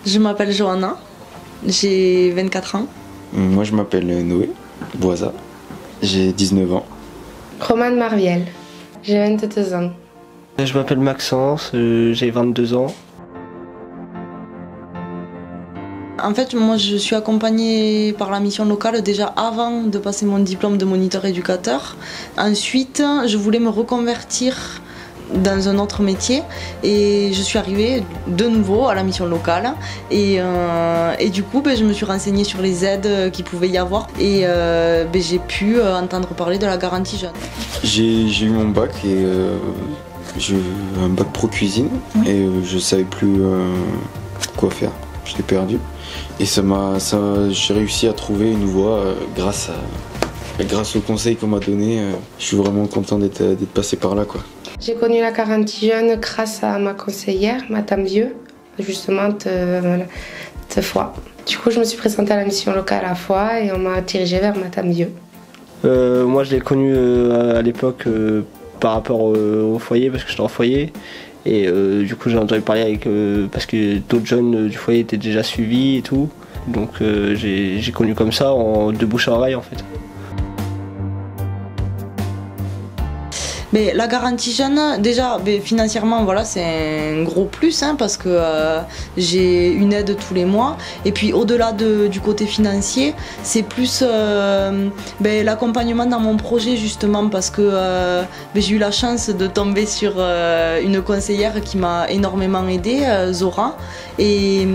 Je m'appelle Johanna, j'ai 24 ans. Moi je m'appelle Noé Boisa, j'ai 19 ans. Romane Marviel, j'ai 22 ans. Je m'appelle Maxence, j'ai 22 ans. En fait, moi je suis accompagnée par la mission locale déjà avant de passer mon diplôme de moniteur éducateur. Ensuite, je voulais me reconvertir dans un autre métier et je suis arrivée de nouveau à la mission locale et du coup je me suis renseignée sur les aides qu'il pouvait y avoir et j'ai pu entendre parler de la garantie jeune. J'ai eu mon bac et j'ai eu un bac pro cuisine et je savais plus quoi faire, je l'ai perdu et j'ai réussi à trouver une voie grâce au conseil qu'on m'a donné. Je suis vraiment content d'être passé par là quoi. J'ai connu la garantie jeune grâce à ma conseillère, Madame Vieux, justement de Foix. Du coup, je me suis présentée à la mission locale à Foix et on m'a dirigée vers Madame Vieux. Moi, je l'ai connue à l'époque par rapport au foyer, parce que j'étais en foyer. Et du coup, j'ai entendu parler parce que d'autres jeunes du foyer étaient déjà suivis et tout. Donc, j'ai connu comme ça, de bouche à oreille en fait. Mais la garantie jeune, déjà financièrement voilà, c'est un gros plus parce que j'ai une aide tous les mois. Et puis au-delà du côté financier, c'est plus l'accompagnement dans mon projet justement parce que j'ai eu la chance de tomber sur une conseillère qui m'a énormément aidée, Zora. Et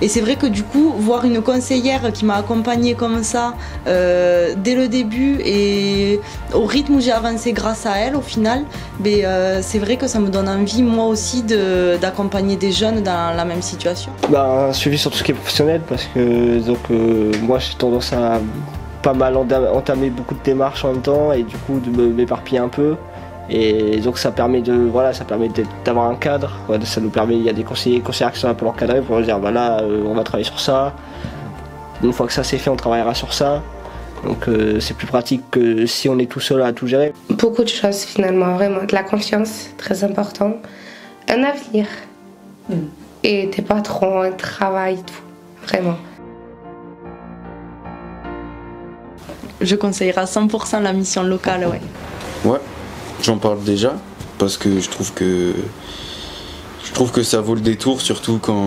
c'est vrai que du coup, voir une conseillère qui m'a accompagnée comme ça dès le début et au rythme où j'ai avancé grâce à elle, au final, c'est vrai que ça me donne envie moi aussi d'accompagner des jeunes dans la même situation. Un suivi sur tout ce qui est professionnel parce que moi j'ai tendance à pas mal entamer beaucoup de démarches en même temps et du coup de m'éparpiller un peu. Et donc ça permet d'avoir un cadre, ça nous permet, il y a des conseillères qui sont un peu encadrés pour dire là on va travailler sur ça, une fois que ça c'est fait on travaillera sur ça, donc c'est plus pratique que si on est tout seul à tout gérer. Beaucoup de choses finalement, vraiment, de la confiance, très important, un avenir et des patrons, un travail, tout, vraiment. Je conseillerais à 100% la mission locale, ouais. Ouais. J'en parle déjà parce que je trouve que ça vaut le détour, surtout quand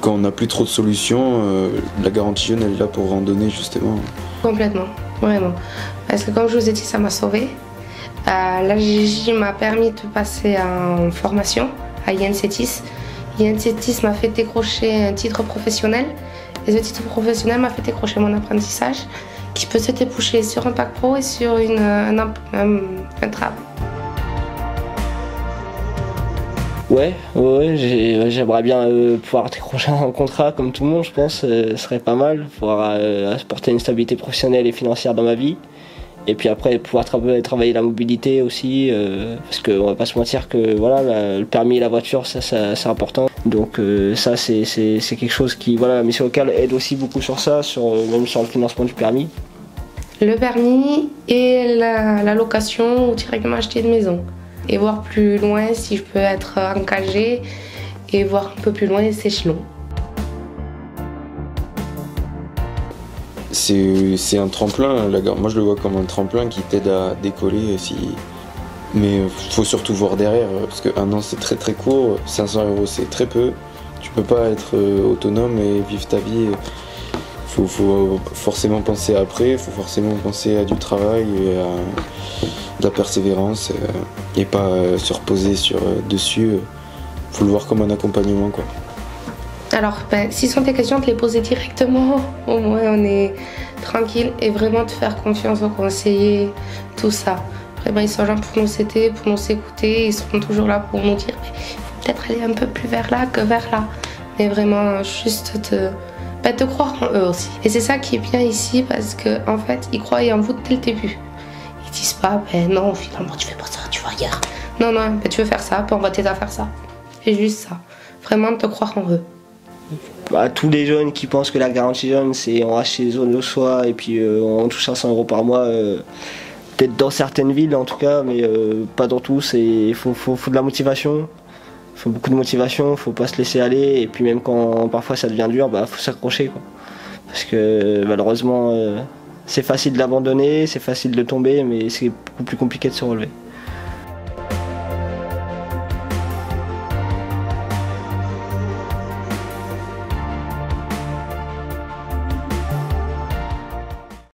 on n'a plus trop de solutions. La garantie jeune elle est là pour en donner justement. Complètement, vraiment. Parce que comme je vous ai dit, ça m'a sauvée. La GJ m'a permis de passer en formation à INCETIS. INCETIS m'a fait décrocher un titre professionnel et ce titre professionnel m'a fait décrocher mon apprentissage qui peut se déboucher sur un bac pro et sur un travail. Ouais, j'aimerais bien pouvoir décrocher un contrat comme tout le monde, je pense, ce serait pas mal, pouvoir apporter une stabilité professionnelle et financière dans ma vie. Et puis après, pouvoir travailler la mobilité aussi, parce qu'on va pas se mentir que voilà, le permis et la voiture, ça c'est important. Donc ça c'est quelque chose qui, voilà, la mission locale aide aussi beaucoup sur ça, même sur le financement du permis. Le permis et la location ou directement acheter une maison. Et voir plus loin si je peux être encadrée et voir un peu plus loin les échelons. C'est un tremplin, moi je le vois comme un tremplin qui t'aide à décoller mais faut surtout voir derrière parce qu'un an c'est très très court, 500 € c'est très peu, tu peux pas être autonome et vivre ta vie. Faut forcément penser après, faut forcément penser à du travail et à de la persévérance et pas se reposer dessus. Faut le voir comme un accompagnement quoi. Alors, si ce sont des questions, de les poser directement, au moins on est tranquille et vraiment de faire confiance aux conseillers, tout ça. Vraiment, ils sont là pour nous aider, pour nous écouter, ils seront toujours là pour nous dire mais il faut peut-être aller un peu plus vers là que vers là. Mais vraiment, juste de croire en eux aussi. Et c'est ça qui est bien ici parce qu'en fait, ils croyaient en vous dès le début. Ils disent pas, non, finalement, tu fais pas ça, tu vas ailleurs. Non, tu veux faire ça, on va t'aider à faire ça. C'est juste ça. Vraiment de croire en eux. Tous les jeunes qui pensent que la garantie jeune c'est on rachète les zones de soi et puis on touche 500 € par mois, peut-être dans certaines villes en tout cas, mais pas dans tous. Il faut de la motivation, faut beaucoup de motivation, faut pas se laisser aller, et puis même quand parfois ça devient dur, faut s'accrocher, quoi. Parce que malheureusement c'est facile d'abandonner, c'est facile de tomber, mais c'est beaucoup plus compliqué de se relever.